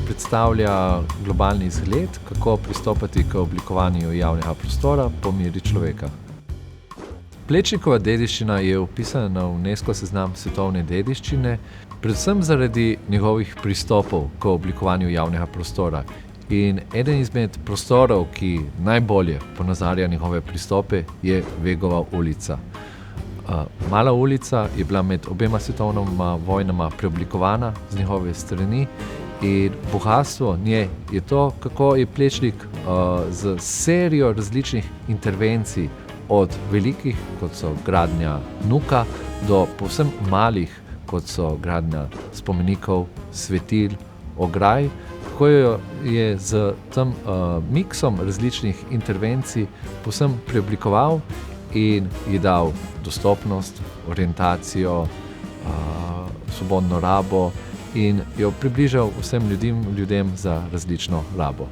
predstavlja globalni zgled, kako pristopati k oblikovanju javnega prostora po meri človeka. Plečnikova dediščina je vpisana na UNESCO seznam svetovne dediščine, predvsem zaradi njegovih pristopov k oblikovanju javnega prostora. In eden izmed prostorov, ki najbolje ponazarja njegove pristope, je Vegova ulica. Mala ulica je bila med obema svetovnima vojnama preoblikovana z njegove strani in bogastvo nje je to, kako je Plečnik z serijo različnih intervencij od velikih, kot so gradnja NUK-a, do povsem malih, kot so gradnja spomenikov, svetil, ograj, kako je z tem miksom različnih intervencij povsem preoblikoval in je dal dostopnost, orientacijo, svobodno rabo in jo približal vsem ljudem za različno rabo.